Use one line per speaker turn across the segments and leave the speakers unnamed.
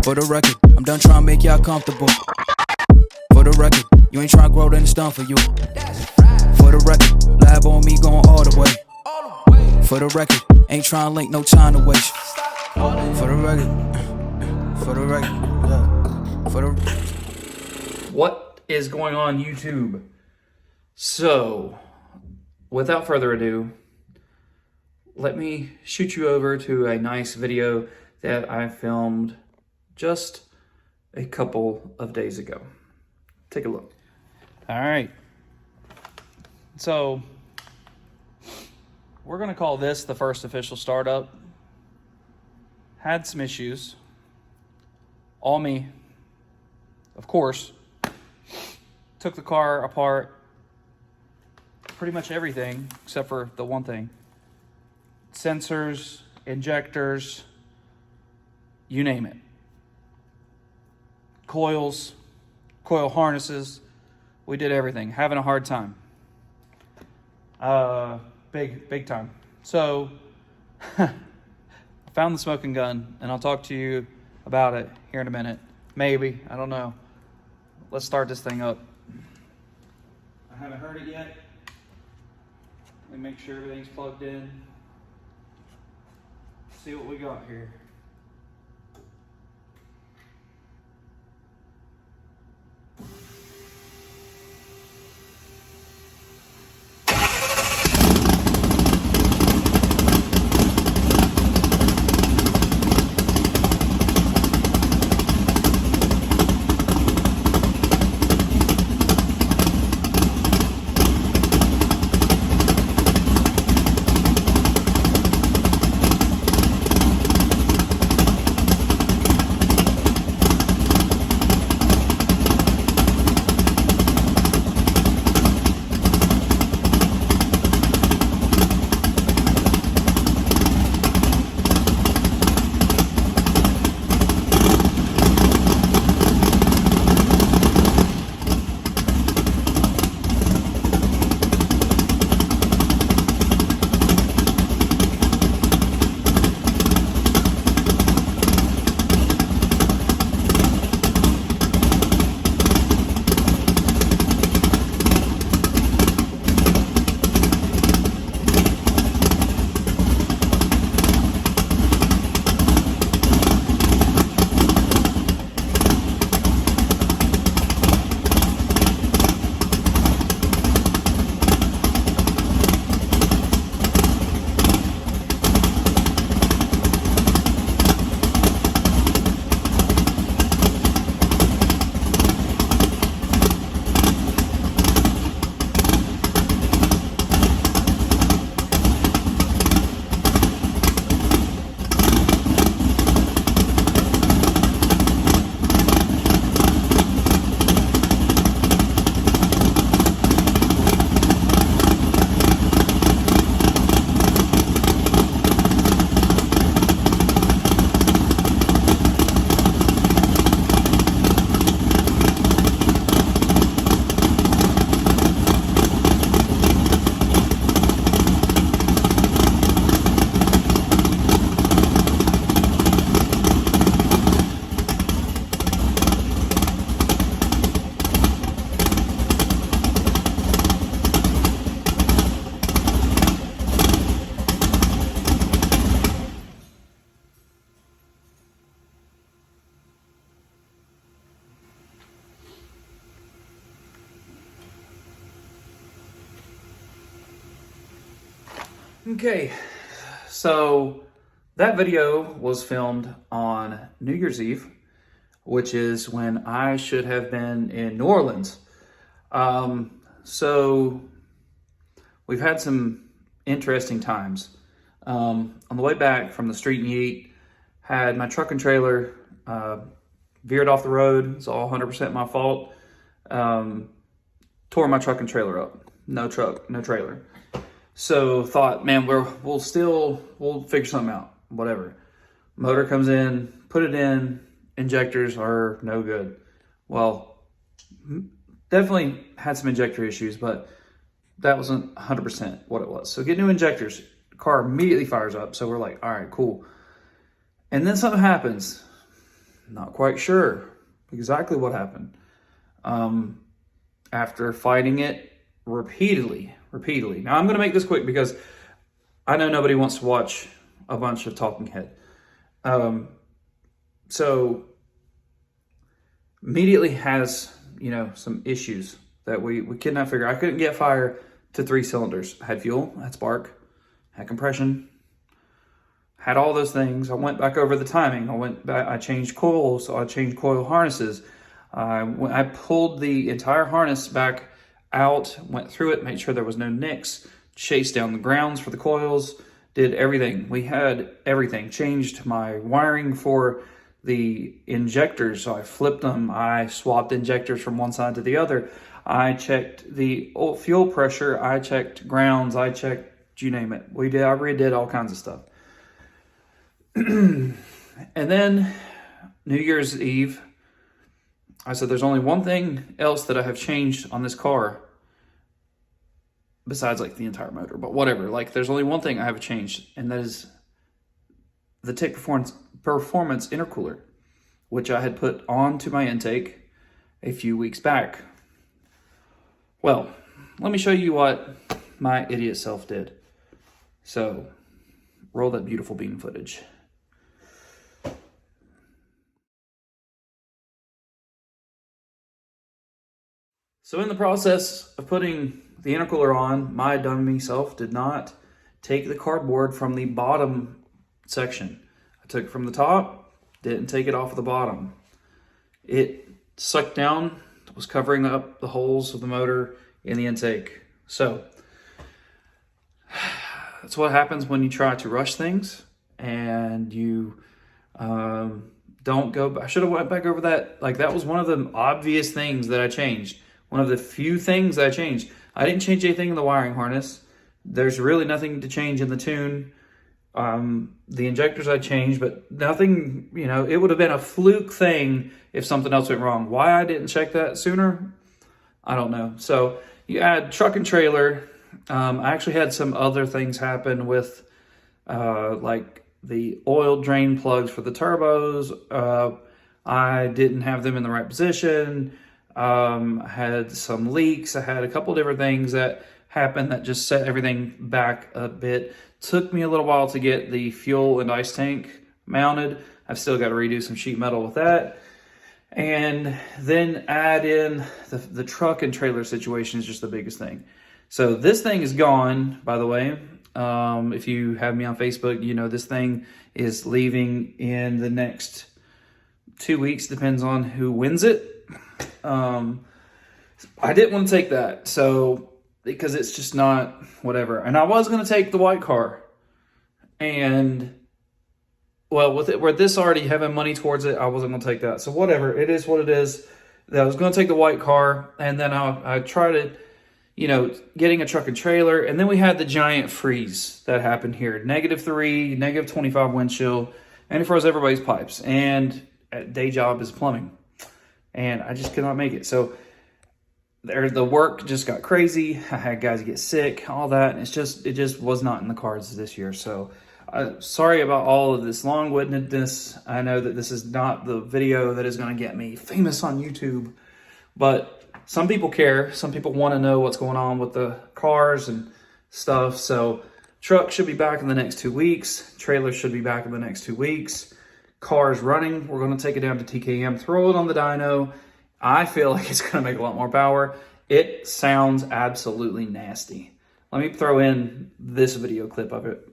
For the record, I'm done trying to make y'all comfortable. For the record, you ain't trying to grow, then it's done for you. For the record, lab on me going all the way. For the record, ain't trying to link, no time to waste. For the record, yeah. For the.
What is going on, YouTube? So, without further ado, let me shoot you over to a nice video that I filmed just a couple of days ago. Take a look. All right. So, we're going to call this the first official startup. Had some issues. All me. Of course. Took the car apart. Pretty much everything except for the one thing. Sensors, injectors, you name it. Coils, coil harnesses. We did everything. Having a hard time. Big time. So, I found the smoking gun, and I'll talk to you about it here in a minute. Maybe. I don't know. Let's start this thing up. I haven't heard it yet. Let me make sure everything's plugged in. See what we got here. Okay, so that video was filmed on New Year's Eve, which is when I should have been in New Orleans. So we've had some interesting times. On the way back from the street and eat, had my truck and trailer veered off the road. It's all 100% my fault. Tore my truck and trailer up. No truck, no trailer. So thought, man, we'll figure something out, whatever. Motor comes in, put it in, injectors are no good. Well, definitely had some injector issues, but that wasn't 100% what it was. So get new injectors, the car immediately fires up. So we're like, all right, cool. And then something happens. Not quite sure exactly what happened. After fighting it repeatedly. Now I'm going to make this quick because I know nobody wants to watch a bunch of talking head. So immediately has, some issues that we could not figure. I couldn't get fire to 3 cylinders. I had fuel, I had spark, had compression, had all those things. I went back over the timing. I changed coils, so I changed coil harnesses. I pulled the entire harness back out, went through it, made sure there was no nicks, chased down the grounds for the coils, did everything. We had everything. Changed my wiring for the injectors, so I flipped them. I swapped injectors from one side to the other. I checked the fuel pressure. I checked grounds. I checked, you name it. I redid all kinds of stuff. And then New Year's Eve, I said, there's only one thing else that I have changed on this car besides like the entire motor, but whatever. Like there's only one thing I have changed, and that is the TIC Performance intercooler, which I had put onto my intake a few weeks back. Well, let me show you what my idiot self did. So roll that beautiful bean footage. So in the process of putting the intercooler on, my dummy self did not take the cardboard from the bottom section. I took it from the top, didn't take it off the bottom. It sucked down, was covering up the holes of the motor in the intake. So that's what happens when you try to rush things and you don't go. I should have went back over that. Like that was one of the obvious things that I changed. One of the few things that I changed. I didn't change anything in the wiring harness. There's really nothing to change in the tune. The injectors I changed, but nothing, it would have been a fluke thing if something else went wrong. Why I didn't check that sooner, I don't know. So you add truck and trailer. I actually had some other things happen with like the oil drain plugs for the turbos. I didn't have them in the right position. I had some leaks. I had a couple different things that happened that just set everything back a bit. Took me a little while to get the fuel and ice tank mounted. I've still got to redo some sheet metal with that. And then add in the truck and trailer situation is just the biggest thing. So this thing is gone, by the way. If you have me on Facebook, you know this thing is leaving in the next 2 weeks, depends on who wins it. I didn't want to take that, so because it's just not whatever. And I was going to take the white car, and well, with this already having money towards it, I wasn't going to take that. So whatever, it is what it is. I was going to take the white car, and then I tried it, getting a truck and trailer, and then we had the giant freeze that happened here. -3, -25 wind chill, and it froze everybody's pipes. And day job is plumbing. And I just could not make it. So the work just got crazy. I had guys get sick, all that. And it just was not in the cards this year. So sorry about all of this long-windedness. I know that this is not the video that is going to get me famous on YouTube. But some people care. Some people want to know what's going on with the cars and stuff. So truck should be back in the next 2 weeks. Trailer should be back in the next 2 weeks. Car's running. We're going to take it down to TKM, throw it on the dyno. I feel like it's going to make a lot more power. It sounds absolutely nasty. Let me throw in this video clip of it.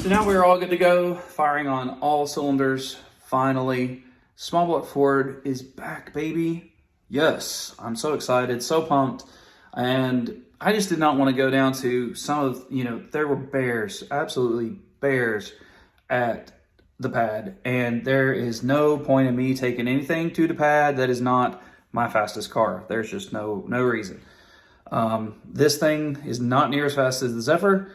So now we're all good to go, firing on all cylinders, finally. Small block Ford is back, baby. Yes, I'm so excited, so pumped. And I just did not want to go down to some of, there were bears, absolutely bears at the pad. And there is no point in me taking anything to the pad that is not my fastest car. There's just no reason. This thing is not near as fast as the Zephyr.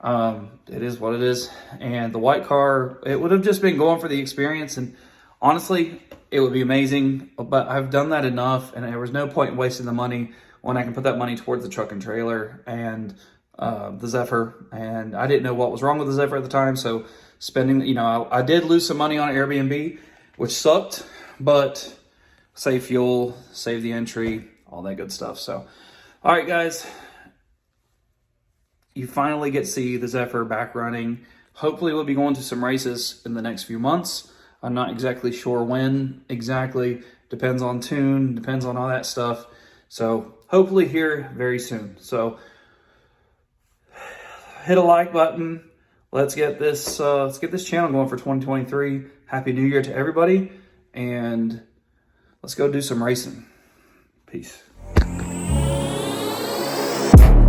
It is what it is. And the white car, it would have just been going for the experience. And honestly, it would be amazing, but I've done that enough, and there was no point in wasting the money when I can put that money towards the truck and trailer and the Zephyr. And I didn't know what was wrong with the Zephyr at the time, so spending, I did lose some money on Airbnb, which sucked, but save fuel, save the entry, all that good stuff. So, all right, guys, you finally get to see the Zephyr back running. Hopefully we'll be going to some races in the next few months. I'm not exactly sure when exactly. Depends on tune, depends on all that stuff. So hopefully here very soon. So hit a like button. Let's get this channel going for 2023. Happy New Year to everybody, and let's go do some racing. Peace.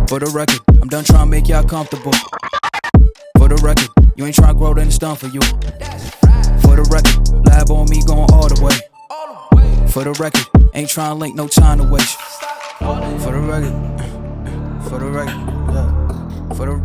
For the record, I'm done trying to make y'all comfortable. For the record, you ain't trying to grow, then it's done for you. For the record, lab on me going all the way. For the record, ain't trying to link, no time to waste. For the record, yeah. For the